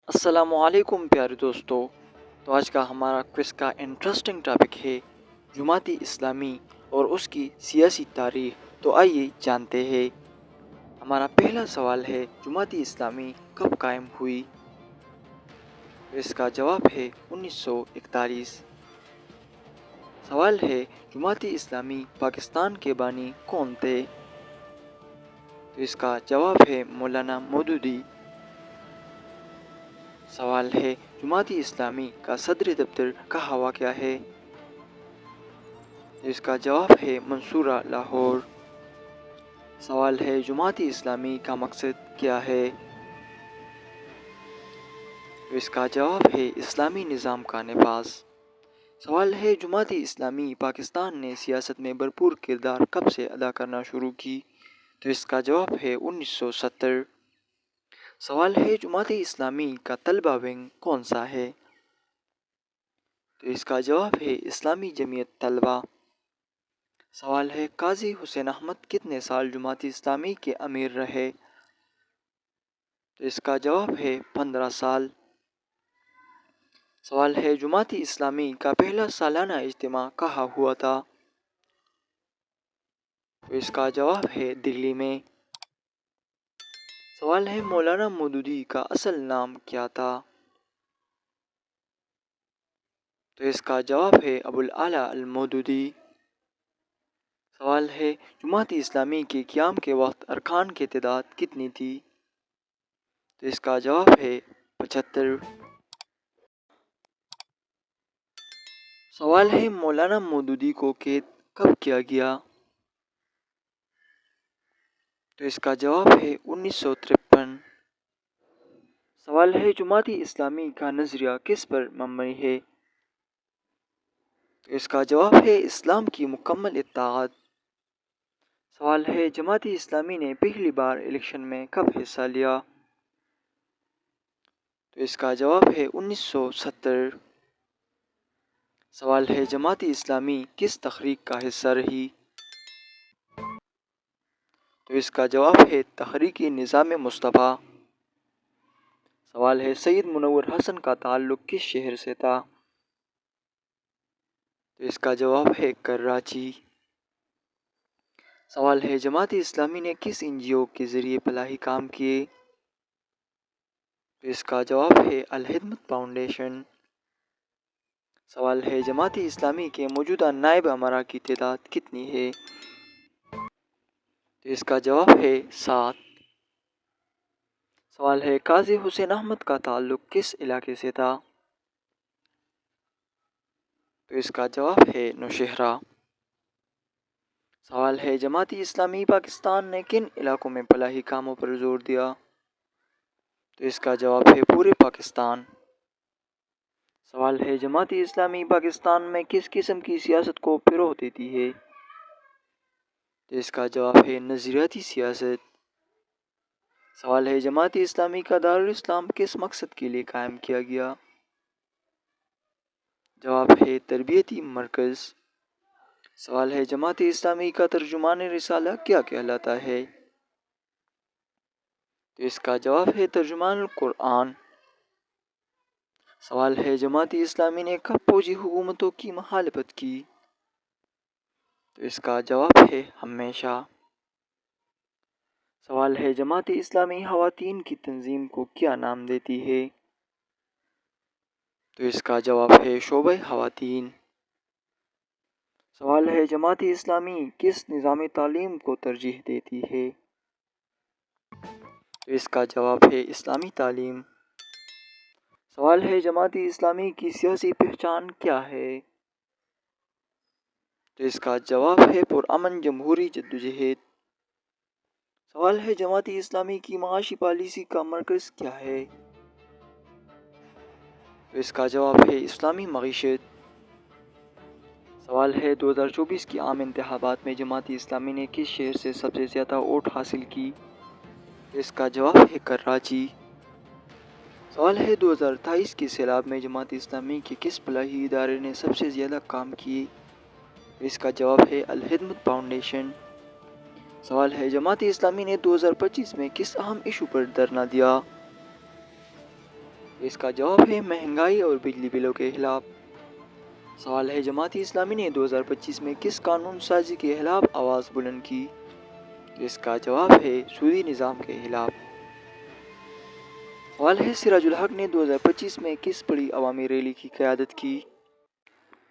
السلام علیکم پیارے دوستو، تو آج کا ہمارا کوئز کا انٹرسٹنگ ٹاپک ہے جماعت اسلامی اور اس کی سیاسی تاریخ۔ تو آئیے جانتے ہیں۔ ہمارا پہلا سوال ہے، جماعت اسلامی کب قائم ہوئی؟ تو اس کا جواب ہے 1941۔ سوال ہے، جماعت اسلامی پاکستان کے بانی کون تھے؟ تو اس کا جواب ہے مولانا مودودی۔ سوال ہے، جماعت اسلامی کا صدر دفتر کہاں واقع ہے؟ اس کا جواب ہے منصورہ، لاہور۔ سوال ہے، جماعت اسلامی کا مقصد کیا ہے؟ اس کا جواب ہے اسلامی نظام کا نفاذ۔ سوال ہے، جماعت اسلامی پاکستان نے سیاست میں بھرپور کردار کب سے ادا کرنا شروع کی؟ تو اس کا جواب ہے 1970۔ سوال ہے، جماعت اسلامی کا طلبہ ونگ کون سا ہے؟ تو اس کا جواب ہے اسلامی جمعیت طلبہ۔ سوال ہے، قاضی حسین احمد کتنے سال جماعت اسلامی کے امیر رہے؟ تو اس کا جواب ہے 15 سال۔ سوال ہے، جماعت اسلامی کا پہلا سالانہ اجتماع کہاں ہوا تھا؟ تو اس کا جواب ہے دلی میں۔ سوال ہے، مولانا مودودی کا اصل نام کیا تھا؟ تو اس کا جواب ہے ابوالعلا المودودی۔ سوال ہے، جماعت اسلامی کے قیام کے وقت ارکان کی تعداد کتنی تھی؟ تو اس کا جواب ہے 75۔ سوال ہے، مولانا مودودی کو قید کب کیا گیا؟ تو اس کا جواب ہے 1953۔ سوال ہے، جماعت اسلامی کا نظریہ کس پر مبنی ہے؟ تو اس کا جواب ہے اسلام کی مکمل اطاعت۔ سوال ہے، جماعت اسلامی نے پہلی بار الیکشن میں کب حصہ لیا؟ تو اس کا جواب ہے 1970۔ سوال ہے، جماعت اسلامی کس تحریک کا حصہ رہی؟ تو اس کا جواب ہے تحریک نظام مصطفیٰ۔ سوال ہے، سید منور حسن کا تعلق کس شہر سے تھا؟ تو اس کا جواب ہے کراچی۔ سوال ہے، جماعت اسلامی نے کس این جی او کے ذریعے فلاحی کام کیے؟ تو اس کا جواب ہے الخدمت فاؤنڈیشن۔ سوال ہے، جماعت اسلامی کے موجودہ نائب امراء کی تعداد کتنی ہے؟ تو اس کا جواب ہے 7۔ سوال ہے، قاضی حسین احمد کا تعلق کس علاقے سے تھا؟ تو اس کا جواب ہے نوشہرہ۔ سوال ہے، جماعت اسلامی پاکستان نے کن علاقوں میں فلاحی کاموں پر زور دیا؟ تو اس کا جواب ہے پورے پاکستان۔ سوال ہے، جماعت اسلامی پاکستان میں کس قسم کی سیاست کو فروغ دیتی ہے؟ تو اس کا جواب ہے نظریاتی سیاست۔ سوال ہے، جماعت اسلامی کا دارالاسلام کس مقصد کے لیے قائم کیا گیا؟ جواب ہے تربیتی مرکز۔ سوال ہے، جماعت اسلامی کا ترجمان رسالہ کیا کہلاتا ہے؟ تو اس کا جواب ہے ترجمان القرآن۔ سوال ہے، جماعت اسلامی نے کب فوجی حکومتوں کی مخالفت کی؟ تو اس کا جواب ہے ہمیشہ۔ سوال ہے، جماعت اسلامی خواتین کی تنظیم کو کیا نام دیتی ہے؟ تو اس کا جواب ہے شعبہ خواتین۔ سوال ہے، جماعت اسلامی کس نظام تعلیم کو ترجیح دیتی ہے؟ تو اس کا جواب ہے اسلامی تعلیم۔ سوال ہے، جماعت اسلامی کی سیاسی پہچان کیا ہے؟ تو اس کا جواب ہے پرامن جمہوری جدوجہد۔ سوال ہے، جماعت اسلامی کی معاشی پالیسی کا مرکز کیا ہے؟ تو اس کا جواب ہے اسلامی معیشت۔ سوال ہے، 2024 کی عام انتخابات میں جماعت اسلامی نے کس شہر سے سب سے زیادہ ووٹ حاصل کی؟ تو اس کا جواب ہے کراچی۔ سوال ہے، 2028 کے سیلاب میں جماعت اسلامی کے کس فلاحی ادارے نے سب سے زیادہ کام کیے؟ اس کا جواب ہے الخدمت فاؤنڈیشن۔ سوال ہے، جماعت اسلامی نے 2025 میں کس اہم ایشو پر دھرنا دیا؟ تو اس کا جواب ہے مہنگائی اور بجلی بلوں کے خلاف۔ سوال ہے جماعت اسلامی نے 2025 میں کس قانون سازی کے خلاف آواز بلند کی؟ تو اس کا جواب ہے سودی نظام کے خلاف۔ سوال ہے سراج الحق نے 2025 میں کس بڑی عوامی ریلی کی قیادت کی؟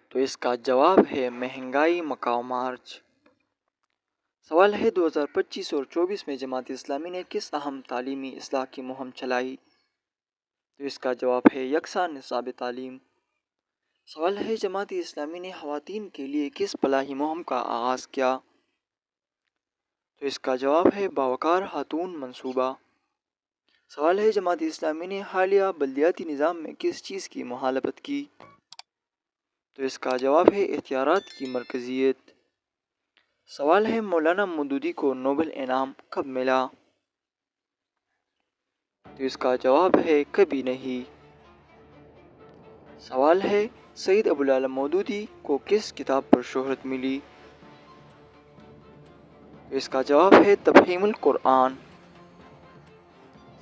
تو اس کا جواب ہے مہنگائی مکاؤ مارچ۔ سوال ہے 2025 اور 24 میں جماعت اسلامی نے کس اہم تعلیمی اصلاح کی مہم چلائی؟ تو اس کا جواب ہے یکساں نصاب تعلیم۔ سوال ہے جماعت اسلامی نے خواتین کے لیے کس فلاحی مہم کا آغاز کیا؟ تو اس کا جواب ہے باوقار خاتون منصوبہ۔ سوال ہے جماعت اسلامی نے حالیہ بلدیاتی نظام میں کس چیز کی مخالفت کی؟ تو اس کا جواب ہے اختیارات کی مرکزیت۔ سوال ہے مولانا مودودی کو نوبل انعام کب ملا؟ تو اس کا جواب ہے کبھی نہیں۔ سوال ہے سید ابوالعلا مودودی کو کس کتاب پر شہرت ملی؟ تو اس کا جواب ہے تفہیم القرآن۔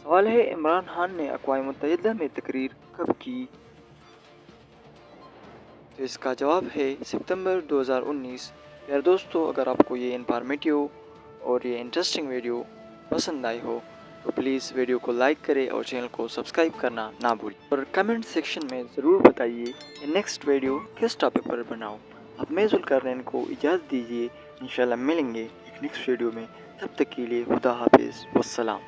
سوال ہے عمران خان نے اقوام متحدہ میں تقریر کب کی؟ تو اس کا جواب ہے ستمبر 2019۔ یار دوستو، اگر آپ کو یہ انفارمیٹیو اور یہ انٹرسٹنگ ویڈیو پسند آئی ہو تو پلیز ویڈیو کو لائک کرے اور چینل کو سبسکرائب کرنا نہ بھولیں، اور کمنٹ سیکشن میں ضرور بتائیے کہ نیکسٹ ویڈیو کس ٹاپک پر بناؤں۔ اب میں ذوالقرنین کو اجازت دیجیے، انشاءاللہ ملیں گے ایک نیکسٹ ویڈیو میں۔ تب تک کے لیے خدا حافظ، والسلام۔